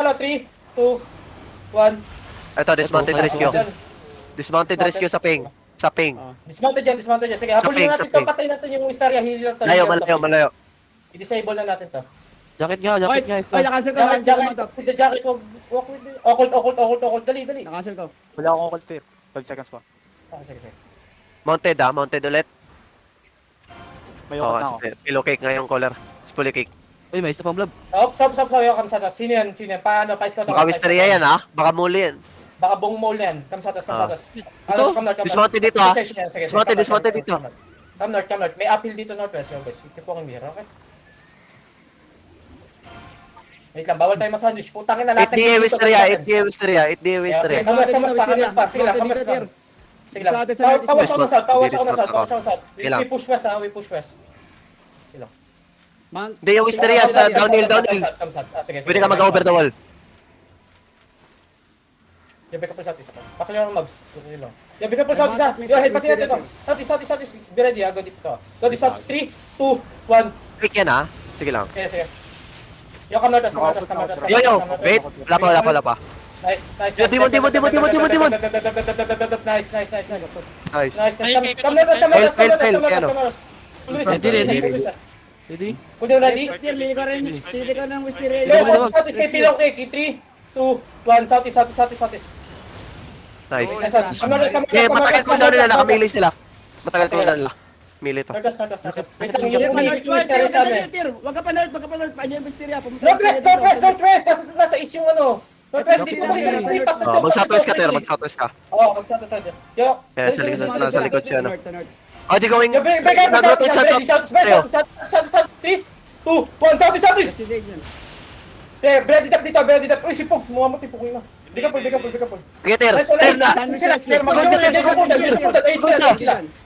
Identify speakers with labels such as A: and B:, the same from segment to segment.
A: 3, 2, 1.
B: Ito, dismounted rescue.
A: Dyan.
B: Dismounted rescue sa ping. Sa ping.
A: Dismounted dyan, dismounted dyan. Sige, habulin na natin
B: Sa
A: to. Patayin natin yung Wisteria. Heal lang to.
B: Malayo,
A: heal lang to,
B: malayo,
A: please.
B: malayo.
A: I-disable na natin to.
C: Jacket nga,
D: Ay, nakancel ko.
A: Jacket, with the jacket. Walk with the... Occult. Dali.
D: Nakancel ko.
E: Wala akong call tip. 12 seconds pa.
A: Sige.
B: Mounted mounted ulit.
E: May
B: Oo,
E: ukot na ako.
B: pillow cake nga yung collar. Fully cake.
C: Uy, may isa pang blob.
A: Stop. Yung kamsatas. Sino yan? Paano? Pa-scout ako.
B: Baka Wisteria yan baka muli yan.
A: Baka buong mall yan. Kamsatas.
C: Ito?
A: Come north.
B: Dismounted dito
A: Sige.
B: Dismounted dito.
A: Come north. May uphill dito northwest. Yung guys. Keep walking here, okay? Wait lang, bawal tayo ma-sandwich. Putangin na lahat.
B: 8 Wisteria.
A: Kamas pa. Sige lang. Sige lang. Pawas ako na south. We push west. Sige lang.
B: Hindi yung Wisteria sa downhill.
A: Sige.
B: Pwede ka mag-over the wall.
A: Yabi ka pa sa isa pa. Pakilaro ng mobs. Okay lang. Yabi ka pa sa isa. Help pati natin ito. Southeast. Be ready Go deep to. Go deep south. 3, 2, 1.
B: Quick yan Sige lang.
A: Sige. Yo, come north.
B: Yo. Wait. Wala pa.
A: Nice.
B: Dimon.
A: Nice.
B: Nice.
A: Come north.
C: Ready?
A: Pwede ready?
D: Hindi ka ng Wisteria.
A: Yes, southeast kay Pilong Cake. 3, 2, 1. Southeast.
B: Nice.
A: Come north.
B: Matagal ko down nila. Nakamili sila. Matagal ko down nila. Mili to.
A: Northwest. Wait lang, yung Wisteria sa amin.
D: Wag ka pa north. Paano yung Wisteria?
A: Northwest. Nasa east yung ano. Northwest, dito pa rin pass na joke.
B: Mag-southwest ka, Ter. Mag-southwest ka.
A: Oo, mag-southwest tayo. Yo.
B: Kaya sa likod siya, no? Oh, di gawing...
A: Yo, break out
B: Nag-rotate sa
A: south. 3, 2, 1, southeast. Bread it up. Uy, si Pog. Mukha mo tipog yun na. Di ka po.
B: Sige, Ter. Ter na!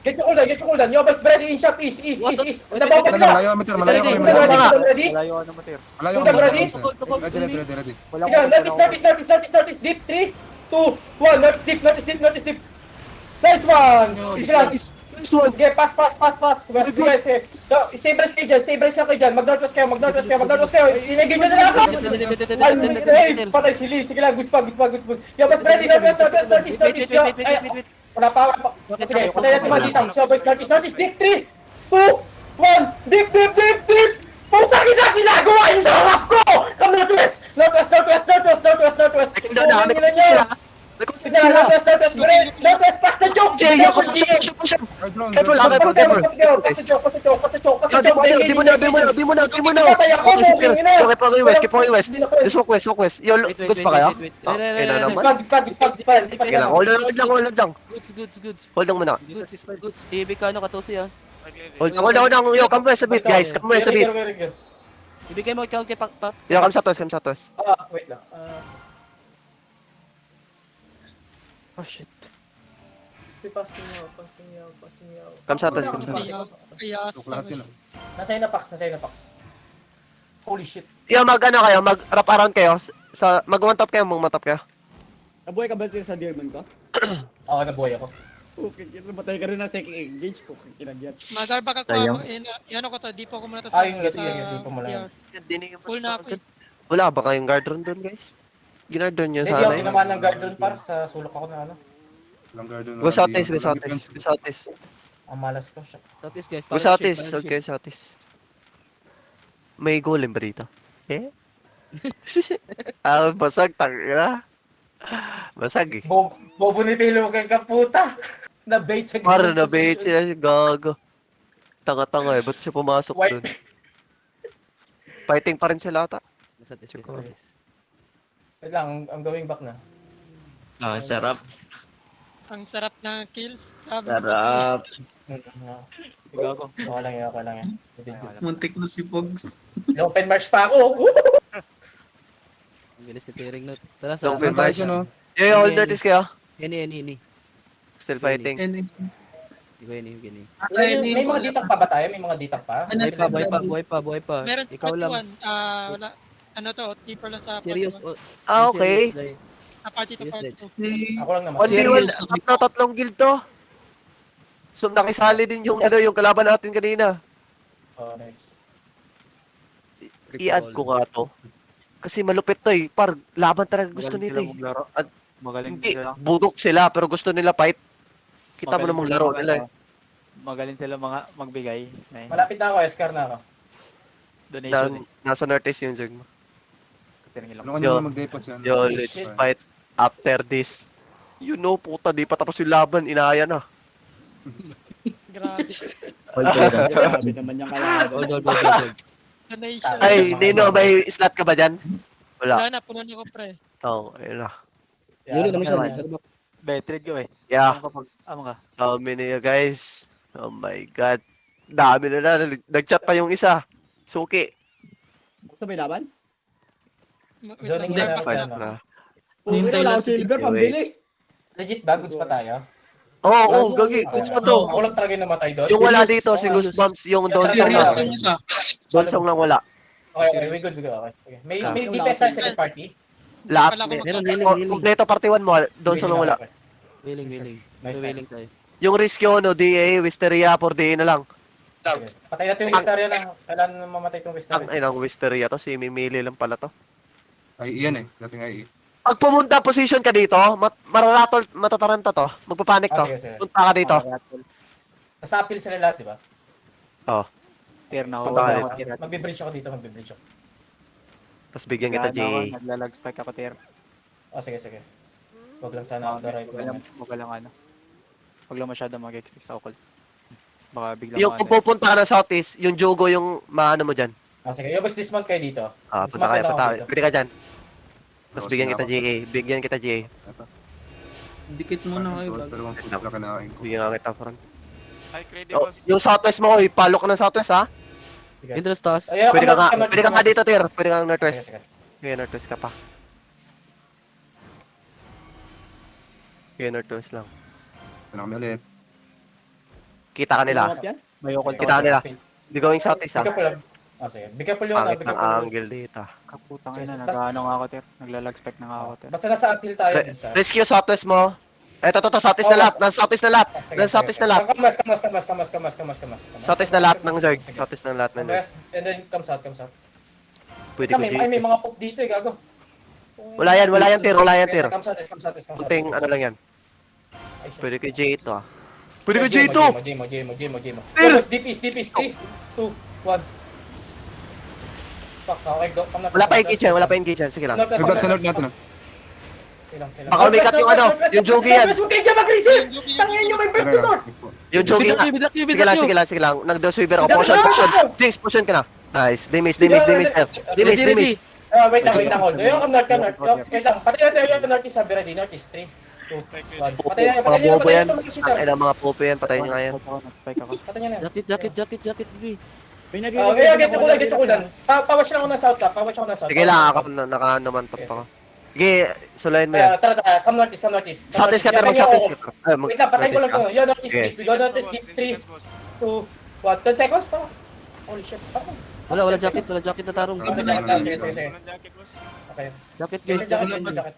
A: Get your cooldown. Yo, but bread in shop, east. Nabaw ka sila.
F: Malayo
A: Ready?
E: Malayo ano mo, Tir.
F: ready.
E: Wala
A: Northeast. Deep, 3, 2, 1. Northeast. Nice one. Easy lang. Okay, pass. West, guys. Stay brace kayo dyan. Mag-northwest kayo. Inagin nyo na lang ako. Ay, patay si Lee. Sige lang, good pa. Yo, but ready, northwest. Yo, ay, wala pa. Sige, patay natin mga ditang. So, boys, northeast. Deep, 3, 2, 1. Deep. Putang ina, ginagawa niyo sa harap ko! Come northwest. Kunin nyo na nyo. Northwest, pass the joke!
B: Jay, yo, push him! Careful,
A: Pass the joke!
B: Di mo na! Keep walking west. Just walk west. Yo, goods pa kaya? Ina naman. Sige lang, hold lang.
C: Goods.
B: Hold lang muna.
C: Goods. Ibig ka 14
B: Hold lang. Yo, come west a bit, guys. Come west a bit.
C: Ibigay mo ikaw kay Pak.
B: Yo, come southwest.
A: Wait lang.
B: Oh, shit.
A: Pass niyo.
B: Come southwest.
A: Nasa'yo na Pax. Holy shit.
B: Yo, mag-wrap around kayo. Mag-one top kayo, mag-top kayo.
D: Nabuhay ka ba sa Dearman ko?
A: Oo, nabuhay ako.
D: Okay, batay ka rin ng second engage ko. Kinagyan.
G: Magar baka ko ako, yan ako to, di po ko muna to
A: Ah, yung sige, di po mo lang.
G: Full na ako.
B: Wala ba kayong guard room doon, guys? Ginard doon yun
A: Hindi
B: sana
A: ako ginawa ng guard doon par sa sulok ako na ano.
B: Go southeast.
A: Ang malas ko siya.
C: Southeast guys.
B: Go southeast. May golem ba dito? Basag, tangina. Basag eh.
A: Bobo ni Pilo kay kaputa. Na-bait sa
B: Para na-bait siya, gago. Tanga-tanga eh, ba't siya pumasok
A: White.
B: doon? Fighting pa rin sila ata.
C: Southeast.
A: Wait lang, I'm going back na.
H: Sarap.
G: Ang sarap ng kills. Sabi.
H: Sarap.
A: Okay lang yan.
H: Muntik na si Pogs.
A: Open march pa ako.
C: Ang bilis ni Tiring Note. Tara sa...
B: Open march. Yo, hold notice kayo.
C: Any.
B: Still fighting.
C: Gini.
A: May mga ditang pa ba tayo? May mga ditang pa?
C: Buhay pa.
G: Meron
C: Ikaw lang.
G: 21. Wala. Ano to, keeper lang sa
C: Serious.
B: Okay.
G: Sa party to party.
A: Ako lang naman.
B: Only one, tatlong guild to. So, nakisali din yung kalaban natin kanina.
A: Oh, nice.
B: I-add ko nga to. Kasi malupit to eh. Par, laban talaga gusto
E: Magaling
B: nito
E: sila
B: eh.
E: maglaro.
B: At
E: Magaling
B: hindi,
E: sila.
B: budok sila pero gusto nila fight. Kita mo
E: Magaling
B: namang
E: sila
B: laro
E: mag-
B: nila eh.
E: Magaling sila mga magbigay. Ay,
A: Malapit na ako, Escar na ako.
E: donation eh.
B: Nasa Northeast yung Zerg mo.
E: Tingin lang.
F: Ano ka naman mag-depot siya?
B: Yo, let's fight after this. You know, puta, di pa tapos yung laban, inaya na.
G: Grabe.
D: Grabe naman yung kalaban.
C: Hold.
G: Donation.
B: Ay, Nino, may slot ka ba dyan? Wala.
G: Wala na, puno na ko pre.
B: Oo, ayun na.
C: Yulo naman siya.
A: Yan.
C: Ano ba?
E: Be, trade ko eh.
B: Yeah,
E: Amo ka.
B: how many guys? Oh my God. Dami na. Nag-chat pa yung isa. Suki.
D: Gusto may laban?
A: Zoning
G: Wait lang,
A: na
B: Fight
A: sa ano.
B: na.
D: Wala ako silver, pambili.
A: Legit ba? Goods pa tayo?
B: Oo, gagi. Goods pa to.
A: Ako lang talaga yung namatay doon.
B: Yung wala dito, si Goosebumps, yung Donsong
A: Serious,
B: lang.
A: yung
B: Donsong lang wala.
A: Okay, we good. Okay. May DPS tayo second party.
B: Lahat.
G: Wala ko
C: Meron,
B: Oh,
C: healing.
B: Kompleto party 1 mo, Donsong lang wala.
C: Healing.
A: Nice,
C: Healing tayo.
B: Yung Riskyo, no, DA, Wisteria, 4DA na lang.
A: Sige. Patay natin yung Wisteria na. Kailan mamatay itong
B: Ang
A: Wisteria?
B: inang Wisteria to, si Mimili lang pala to.
F: Ay, iyan eh. Dating ay
B: Pag pumunta position ka dito, mararatol, matataranta to. Magpapanik to.
A: Sige.
B: Punta ka dito.
A: Nasa appeal sila lahat, di ba?
E: Tier na ako.
B: Punta ka
E: Wala
B: dito.
E: ako tier.
A: Magbe-breach ako dito, magbe-breach ako.
B: Tapos bigyan kita,
E: Kaya na ako,
B: Jay.
E: naglalag spike ako tier.
A: Sige. Huwag lang sana ako right moment.
E: Huwag lang ano. Huwag lang masyado mag-expect sa okol. Baka biglang
B: Yung kung pupunta ka ng Southeast, yung Jogo yung maano mo dyan.
A: Sige. Yung basta dismount kayo dito.
B: Punta kayo, punta kayo. Pwede ka dyan. Tapos
F: Tapos
B: bigyan
F: na
B: kita,
F: ako.
B: GA. Bigyan kita, GA.
H: Dikit muna kayo.
F: Dalawang food na kanain ko.
B: Bigyan ka kita, friend.
E: Ay, credit
B: Oh, yung Southwest mo, oy, palo ka ng Southwest, ha?
C: Interest taas.
A: Ayun,
B: Pwede ka nga,
A: come
B: pwede ka nga dito, Tir. Pwede ka nga Northwest.
A: Sige.
B: Sige, Northwest ka pa. Sige, Northwest lang.
F: Ano kami ulit?
B: Kita ka nila.
E: May okol
B: Kita ka nila. Di going Southeast, ha?
A: Bigyan po lang. Sige. Bigyan po yung
B: Pangit
A: bigyan
B: ng
A: po yung-
B: angle dito.
E: Kaputang
A: Sige,
E: ina,
A: sige.
E: nag-ano nga ako tier. Naglalag spike na nga ako tier.
A: Basta nasa appeal tayo din sa...
B: Rescue Southwest mo. Eto, Southeast na lahat. Nasa Southeast na lahat. Nasa Southeast na lahat.
A: Kamas.
B: Southeast na lahat ng Zerg. Southeast na lahat ng Zerg.
A: Kamas, and then comes out.
B: Pwede ko,
A: Ay,
B: Jay.
A: may mga pop dito gago.
B: Wala yan, Tir. Wala yan, Tir.
A: Comes out.
B: Kunting ano lang yan.
A: Ay, shit.
B: Pwede ko, Jay, ito, ha? Pwede ko,
A: Mo,
B: Jay, ito!
A: Mo.
B: Tir!
A: Yes, DPS. 3, 2, 1. Fuck, okay, go.
B: Wala pa engage yan. Wala pa engage yan. Sige lang.
F: Nag-back sa north natin ah.
B: Baka umikat yung ano, yung jogi yan.
A: Huwag kayo dyan mag-receive! Tangin nyo, may bird sa door!
B: Yung jogging nga. Sige lang. Nag-do-sweeper ako. Potion. Jinx, potion ka na. Nice. Dimis, Tir. Dimis.
A: Wait lang, hold. Come north. Wait lang, patay natin yung north is sabi ready. North is 3, 2, 1. Patay
B: Bobo yan.
A: nyo.
B: Ay, ng mga popo yan. Patayin nyo nga yan.
E: Spike ako.
A: Patay nyo na.
C: Jacket, B.
D: May
A: Get ko lang. Pawash lang ako ng south.
B: Sige lang, ako naka-naman top ako. Sige, sulayin mo yan.
A: Tara, come northeast.
B: Southeast ka, pero mag-southeast ka. Ay,
A: Wait lang, patay ko lang
B: mag-northeast
A: to. Yo, northeast
B: Sige.
A: deep. We go northeast deep. 3, 2, 1. 10 seconds pa. Holy shit.
C: Wala jacket na tarong.
A: Sige. Okay.
C: Jacket
A: Jacket,
C: guys.
A: jacket.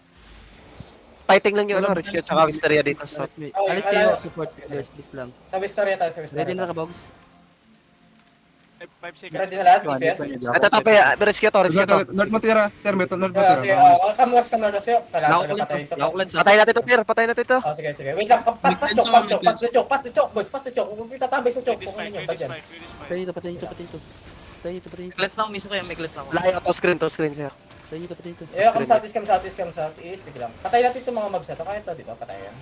B: Fighting lang yung ano, Rescue tsaka Wisteria dito. So,
C: Alis kayo, support guys, please lang.
A: Sa Wisteria tayo,
C: Ready na ka, Bogs?
A: Ready na lahat, DPS?
B: ito tape, Rescue to.
F: North mo tira. North mo
A: Sige,
F: tira.
A: come north. Kailangan ko patayin to.
B: Patayin natin ito, Tir. Patayin natin ito.
A: Sige. Wait lang, pass the choke, boys. Pass the choke. Kung tatambay sa choke, kung ano nyo, ba dyan?
C: Patayin ito.
H: Klats na ako, miso kayo, may klats na ako.
B: Wala yung to screen siya.
C: Patayin ito.
A: Come southeast. Sige lang. Patay natin itong mga mobs na to. Kaya ito, di ba? Patayan.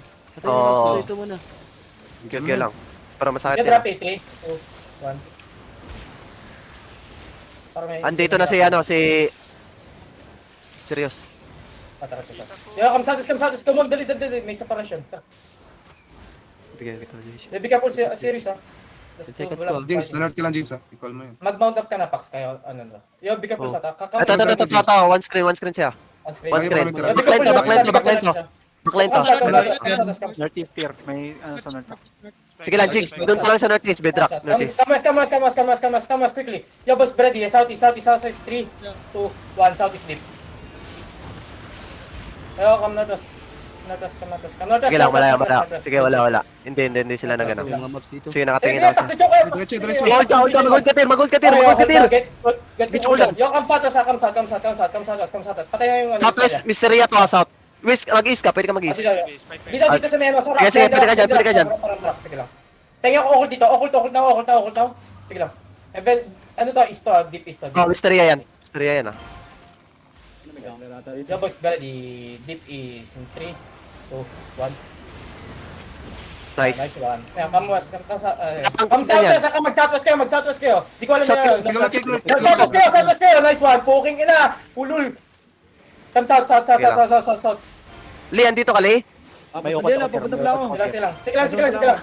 B: Oo.
C: Ito muna.
B: Gagya lang. Para masakit
A: Yung
B: yan.
A: drop 3, 2, 1.
B: Andito na si ano, si... Serious.
A: Patara siya. Yo, come southeast. Come on, dali. May separation. Tara.
B: Bigyan kita, Jay.
A: Bigyan po series, ha.
C: Seconds ko.
F: Jinx, na north ka lang Jinx ah. I-call mo yun.
A: Mag-mount up ka na, Pax, kayo, ano na. Yo, bigyan po sa ta.
B: Ito. One screen siya. One screen. Backline to.
E: Northeast tier. May ano sa north.
B: Sige lang, Jinx. Doon pa lang sa Northeast, Bedrock. Northeast.
A: Come quickly. Yo, boss, ready. Southeast. 3, 2, 1, southeast deep. Yo, come northwest.
B: Sige lang, wala. Sige, wala. Hindi sila na gano'n.
C: Mga mobs dito.
B: Sige,
A: Sige,
B: nakatingin
A: sige,
B: ako.
A: pass the choke kayo, pass
F: Diretso,
A: the
F: diretso.
A: choke.
B: Hold ka, mag-hold ka, tir.
A: Get hold on. Yo, come south. Patay na yung ano.
B: Southwest, Mysteria to, south. Mag-east ka, pwede ka mag-east.
A: Dito sa Memo, sa rock.
B: Sige, pwede ka dyan.
A: Sige lang. Tingnan ko okult dito, okult now. Sige lang. Ano to, east to, deep east to.
B: Oh, Mysteria yan. Mysteria yan, ah.
A: Yo, boys, ready. Deep is in 3, 2, 1.
B: Nice.
A: Nice one. Ayan, come west, come
B: Ganyan.
A: southwest kayo. Di ko alam na
B: Southwest,
A: yun.
F: southwest.
A: Southwest kayo. Nice one. Puking ina. Ulul. Come south.
B: Lee, andito ka, Lee?
E: May
D: Papunta
E: ukot
D: din,
E: ako.
D: papunta lang ako.
A: Sige lang.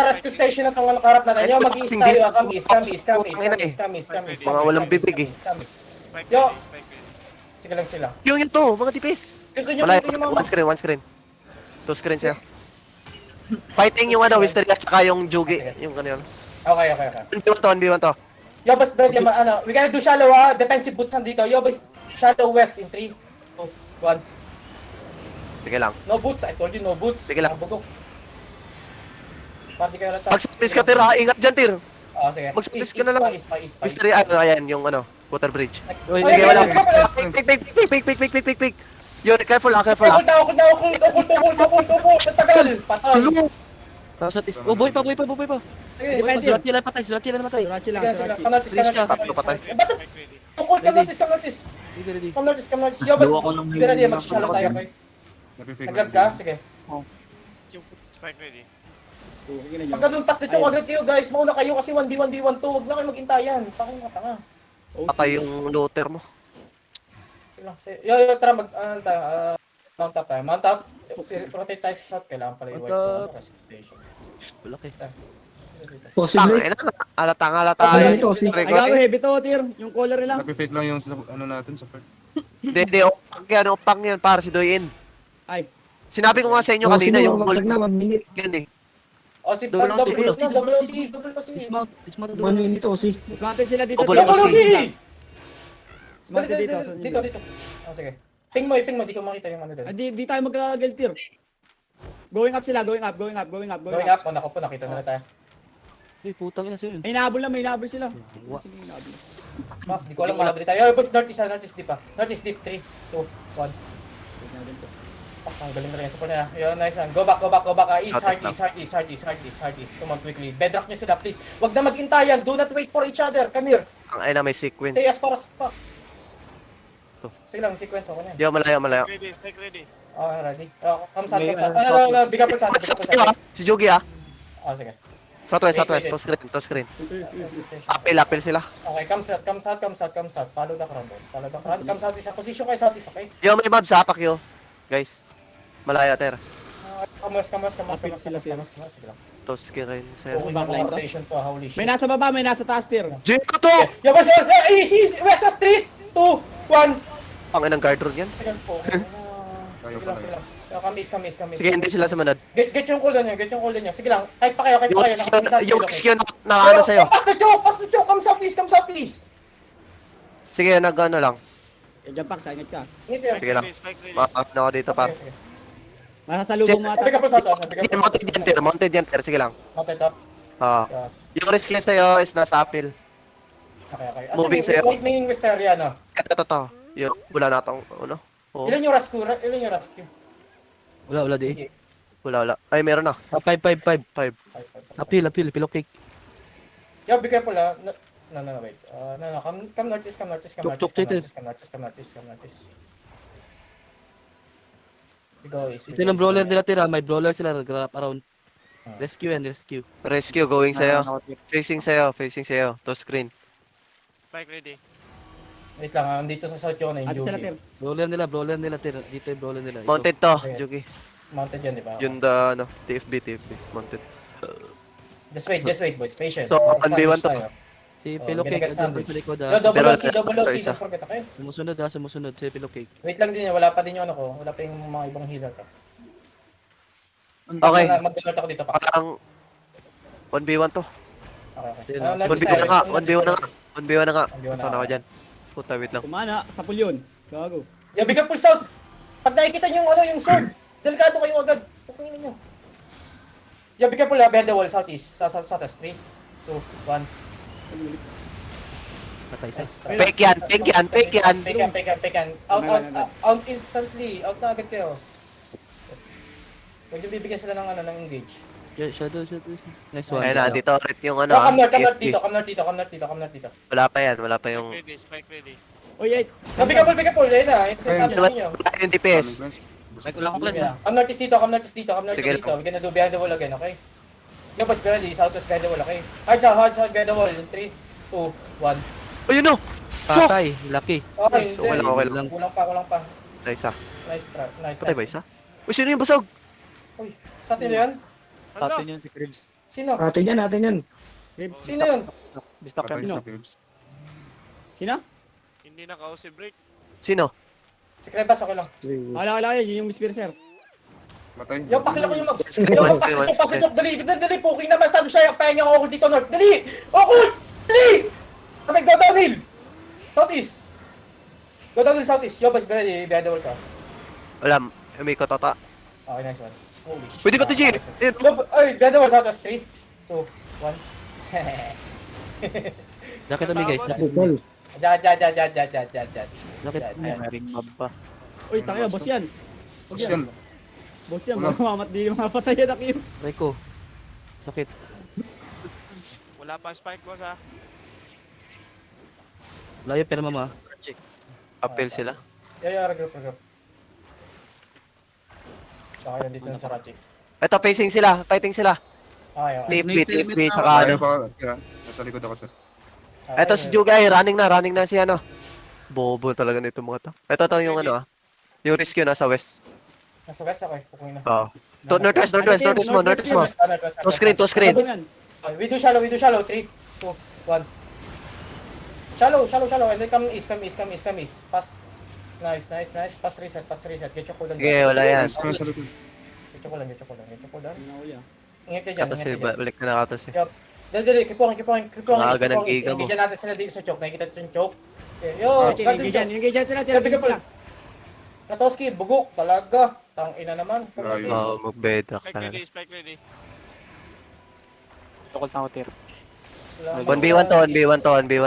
A: Rescue station na itong karap natin. Yo, mag-east tayo. Come east.
B: Mga walang bibig, eh.
A: Yo. Sige lang sila.
B: Yung to, mga tipis.
A: Gusto nyo
B: Malay,
A: yung mga
B: one screen. Two screens sa'yo. Fighting yung ano, Mysteria at saka yung Jugi. Yung ano yun.
A: Okay.
B: 1v1 to.
A: Yo, boys, Brad, we gotta do shallow, defensive boots nandito. Yo, boys, shallow west in 3, 2, 1.
B: Sige lang.
A: No boots, I told you, no boots.
B: Sige lang.
A: Bugok. Party kayo rata.
B: Mag-space ka, Tir, ha? Ingat dyan, Tir.
A: Sige.
B: Mag-space ka na lang.
A: East.
B: Mysteria, ano, ayan, yung ano, water bridge.
C: Uy,
B: Sige, wala.
A: Pick.
B: Pick. Yun, careful ah.
A: Okult. Tagal. Patay.
C: Tapos at is... Oh, boy pa.
A: Sige,
C: Sulat nila patay.
D: Surachi lang, Surachi.
A: Kanotis.
B: Patay.
A: Okult, kanotis.
C: Ready.
A: Kanotis.
H: Mas
A: Yo, boys,
H: duwa ko ng
A: tira di, mag-shallow tayo, okay? Naglag ka? Sige. Pagka doon pass dito, agad kayo guys. Mauna kayo kasi 1v1v1 to. Huwag na kayo mag-intayan. Tanga.
B: Patay yung looter mo.
A: Yo, tara mount up tayo. Mount up. Rotate tayo sa south. Kailangan pala
C: Mount
A: i-wipe
C: up.
A: ko rescue station.
C: Malaki.
B: Tanga, halata nga.
D: Ay, gago, heavy to, Tir. Yung color lang.
F: Napifake lang yung ano natin sa part.
B: Hindi, opang yan para si Doyin.
D: Ay,
B: Sinabi ko nga sa inyo kanina yung gold. Yan eh.
A: O si
C: Double
A: WC.
C: Dismount.
D: dismounted sila dito.
B: Double
D: Tir.
A: WC!
D: Dismounted dito.
A: Dito. O sige. Ping mo, di ko makita yung ano doon.
D: Ah, di tayo magka-gel, Tir. Going up sila, going up.
A: Going up, o naku po, nakita na tayo.
C: Uy, putang ina sa'yo yun.
D: May inahabol sila.
C: Wa-
D: Sige, inahabol.
A: Fuck, di ko alam malabri tayo. Yo, boys, northeast deep pa. Northeast deep, 3, 2, 1. Fuck, ang galing na rin. Support nila. Yo, nice one. Go back. East. Come on, quickly. Bedrock nyo sila, please. Wag na mag-intayan. Do not wait for each other. Come here.
B: Ang ay na may sequence.
A: Stay as far as fuck.
B: To.
A: Sige lang, sequence ako na yan.
B: Yo, malayo.
A: Okay, ready. Come south. Ano, bigyan po sa
B: Si Jogi ah.
A: sige.
B: Southwest. To screen. Apil sila.
A: Okay, come south. Follow the crowd, boys. Come south is a position kayo, south is okay.
B: Yo, may mobs ha, Pakyo. Guys. Malaya, Ter.
A: Come west. Sige lang.
B: To screen sa'yo.
A: Okay, mga rotation to, holy shit.
D: May nasa baba, may nasa taas, Tir.
B: Jin ko to!
A: Yo, boys, easy, west street. 2, 1.
B: Ang inang guard room yan.
A: Sige po. Sige lang. Come east.
B: Sige, hindi sila sumunod.
A: Get yung cooldown nyo. Sige lang. Kahit pa kayo.
B: Yung rescue na ano sa'yo.
A: Pass the joke. Come south, please.
B: Sige, nag-ano lang.
D: Diyan pak, ingat ka.
B: Sige lang. Makakapin ako dito, par.
D: Masasalubong mo ata.
A: Sabi ka po south.
B: Mounted yan, Ter. Sige lang.
A: Okay, top.
B: Yung rescue sa'yo is nasa apil.
A: Okay.
B: Moving sa'yo.
A: Wait, may Wisteria, no?
B: Ito. Yung wala na itong, ano? Oo.
A: Ilan yung rescue?
C: Wala di.
B: Wala. Ay, meron na.
C: 5.
B: 5.
C: Apil, pillow cake.
A: Yo, be careful ah. No, wait. Come northeast.
C: Tuk, dito.
A: Go east.
C: Ito yung brawler nila tira. May brawler sila. Grab around. Rescue.
B: Rescue, going sa'yo. Facing sa'yo. To screen.
A: Wait lang, andito sa south yung
D: Ate sila,
A: Jugi.
D: Tir.
C: Brawler nila tira. Dito yung brawler nila. Ito.
B: Mounted to,
A: Okay.
B: Jugi.
A: Mounted yan, di ba?
B: Yung TFB. Mounted.
A: Just wait, boys. Patience.
B: So, 1v1 to.
C: Si pillow cake.
A: binigyan
C: Andun sa likod
A: Yo,
C: ah.
A: double
B: Pero-
A: OC.
B: Pero isa.
A: Don't forget, okay?
C: Sumusunod si pillow cake.
A: Wait lang din yan, wala pa din yung ano ko. Wala pa yung mga ibang healer ka.
B: Okay.
A: Mag-alert ako dito pa.
B: Parang 1v1 to.
A: Okay.
B: 1v1 na nga. 1v1 na nga.
A: 1v1 na
B: Punta na ako
A: nga.
B: dyan. Puta, wait lang.
D: Kumana, sa pulyon. Gago.
A: Yo, bigyan pull south. Pag nakikita niyo yung sword. Delikado kayo agad. Pukingin nyo. Yeah, be careful, behind the wall, southeast. Southwest. 3, 2, 1.
C: Patay sa.
A: Nice.
B: Fake yan, fake yan, fake yan.
A: Fake yan. Out instantly. Out na agad kayo. Huwag yung bibigyan sila ng ng engage.
C: Shadow. Nice one.
B: Ayun na, dito ulit yung ano.
A: Come north
B: AFK.
A: dito.
B: Wala pa yan, wala pa yung...
G: Spike ready.
D: Oy, ay.
A: No, be careful. Ayun na, it's established
B: Wala
A: ninyo.
B: yung DPS.
H: Mike, wala akong cleanse
A: Yeah.
H: ha.
A: Come northeast dito.
B: Sige
A: We're gonna do behind the wall again, okay? Yo, boss, ready. Southwest behind the wall, okay? Hard south behind the wall. In 3, 2, 1.
B: Ayun no!
C: Patay. Lucky.
A: Okay,
B: Nice. Okay lang.
A: Kulang pa.
B: Nice ah.
A: Nice try. Nice.
B: Patay ba isa? Uy, sino yung basag?
A: Uy, sa atin yan?
E: Atin yun si Cribs.
A: Sino?
I: Atin yan.
A: Sino yun?
E: Bistak
F: Patay
E: yan.
F: sa Cubes.
D: Sino?
G: Hindi naka-OC break.
B: Sino?
A: Si Krebas, okay lang.
D: Wala, yun yung Miss Piercer.
F: Patay.
A: Yo, pakila ko yung mag...
B: One,
A: Yo,
B: one,
A: pasok, dali, puking naman, sabi siya, pahinga ako dito, North. Dali! Dali! Sabay, go downhill! Southeast! Go downhill, southeast. Yo, boss, ready, behind the wall ka.
B: Wala, umikot ata.
A: Okay, nice one. Holy shit.
B: Pwede ko to G!
A: Ay, behind the wall, southeast. 3, 2, 1.
C: Lakit kami guys.
I: Pukol.
A: Diyan.
C: Lakit.
E: May ring mob pa.
D: Oy, tangina, boss yan.
F: Tapos yan.
D: Boss yan,
F: Wala.
D: mamamat di yung mga patayan na kayo.
C: Rico. Sakit.
G: Wala pa spike boss ha.
C: Layo pero mama.
B: Appeal sila.
A: Yeah, regroup. Saka yun dito sa Ratchik.
B: Ito, facing sila, fighting sila.
A: Okay.
B: TFB, tsaka
F: Kaya
B: ano.
F: pa. Tira. Nasa likod ako to.
B: Ito si Jugay, running na si ano. Bobo talaga nito mga to. Ito yung ano ah. Yung risk yun nasa west.
A: Nasa west, okay. Pukunin na.
B: Oo. Northwest mo. To screen.
A: We do shallow. 3, 2, 1. Shallow. And then come east. Pass. Nice. Pass reset. Get your cooldown.
B: Sige, wala yan.
F: Yes, nasa likod.
A: Get your cooldown.
D: Nakuli ah.
A: Ingat kayo dyan.
B: Katos eh, balik na nakatos eh.
A: Dali. Keep on.
B: Maaga ng giga mo.
A: Engage natin sila dito sa choke. Nakikita yung choke. Okay, yo,
D: Ingay dyan sila,
A: Sabi ka pa. Katoski, bugok talaga. Tangina naman.
F: Ayos.
B: Oo, mag-bedrock
G: Spike
B: talaga.
G: ready, spike ready.
E: Tukol na ako, Tir.
B: 1v1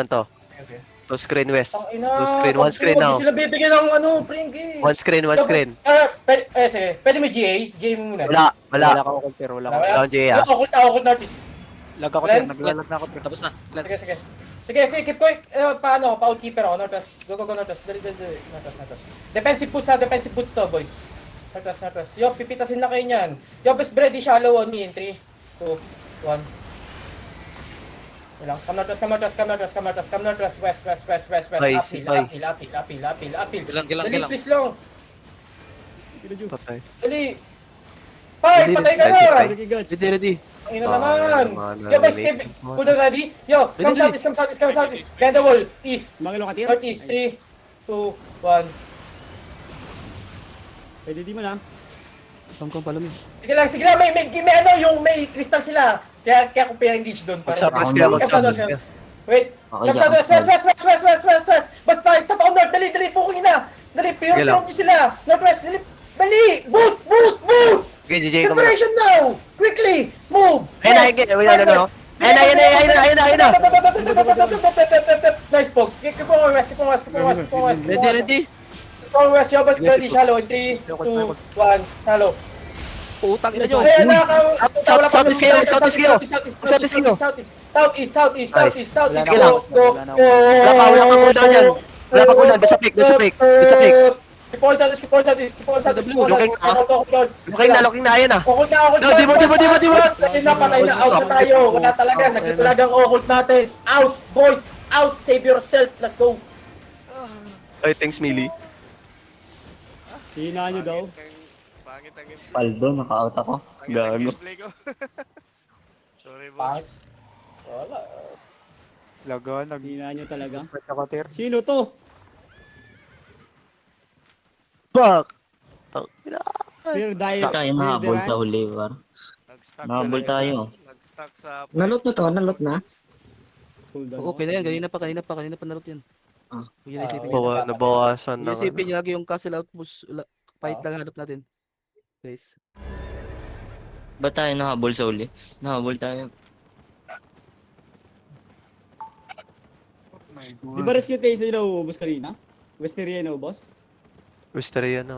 B: to.
A: Sige.
B: To screen west.
A: Tangina.
B: One screen now.
A: Hindi sila bibigyan ng pringi.
B: One screen.
A: Sige. Pwede may GA? GA mo muna.
B: Wala.
E: Wala ka ako, Tir. Wala ka.
B: Wala akong GA ah.
A: Ako notice.
E: Lag ako, Tir.
A: Lens.
E: Naglalag na ako, Tir.
H: Tapos na. Cleanse.
A: Sige, keep going. Paano? Pa-outkeeper ako. Northwest. Go, Northwest. Dali. Northwest. Defensive boots to, boys. Northwest. Yo, pipitasin na kayo niyan. Yo, best ready, shallow on me in 3, 2, 1. Ilang. Come northwest. West.
B: Ay,
A: Uphill.
H: Gilang.
A: Dali, please lang.
B: Patay.
A: Dali. Patay ka na.
C: Ready.
A: Ayun na naman.
B: naman,
A: Yo, guys,
B: narinig.
A: Cool ready? Yo, come
C: Ready.
A: southeast. Behind the wall. East.
D: Mga lokatir.
A: Northeast. 3, 2, 1.
D: Pwede di mo na.
C: Kong palami.
A: Sige lang. May crystal sila. Kaya ko pa engage doon.
B: Mag-suppress ka.
A: Wait. Come west. But pa, stop on north. Dali, pukunin na. Dali, pure
B: Sige lang.
A: drop nyo sila. Northwest, dali. Boot.
B: Okay, GJ ka muna.
A: Separation now. Quickly. Move.
B: Ayun na. Ayun na.
A: Nice pokes. Keep on west.
C: Ready.
A: Keep on west. Yo, boss, ready. Shallow. 3, 2, 1. Shallow.
C: Putang ina nyo.
A: Ayan na,
B: Southeast kayo.
A: Southeast.
B: Sige lang.
A: Go.
B: Wala pa cooldown yan. Wala pa cooldown. Doon sa pick.
A: Keep on southeast.
B: Looking na yan ah.
A: Okult na.
B: No, di mo.
A: Patay na. Out na tayo. Wala talaga. Nagtalagang okult natin. Out, boys. Out. Save yourself. Let's go.
B: Ay, thanks Millie.
D: Hinaan nyo daw.
G: Pangit ang gameplay.
I: Paldo, naka-out ako.
G: Pangit ang
I: Gago.
G: gameplay ko. Sorry
A: Pangit.
G: boss.
A: Wala.
E: Laga,
D: Hinaan nyo talaga.
E: nag-fight ako, Tir.
D: Sino to?
B: Fuck.
D: Fear diet.
I: Tayo mahabol sa huli, war.
G: Nag-stuck
I: Mahabol
G: talaga
I: tayo.
G: Nag-stuck sa...
I: Nalot na.
C: Okay na yan. Kanina pa narot yan. Huwag yun isipin.
B: Nabawasan ng
C: Huwag isipin nyo lagi yung castle outpost. Fight lang hanap natin. Guys.
I: Ba't tayo nahabol sa huli? Nahabol tayo.
F: Oh my
D: Di ba
F: God.
D: rescue tayo sa ilaw ubos kanina? Westeria na ubos?
B: Wisteria na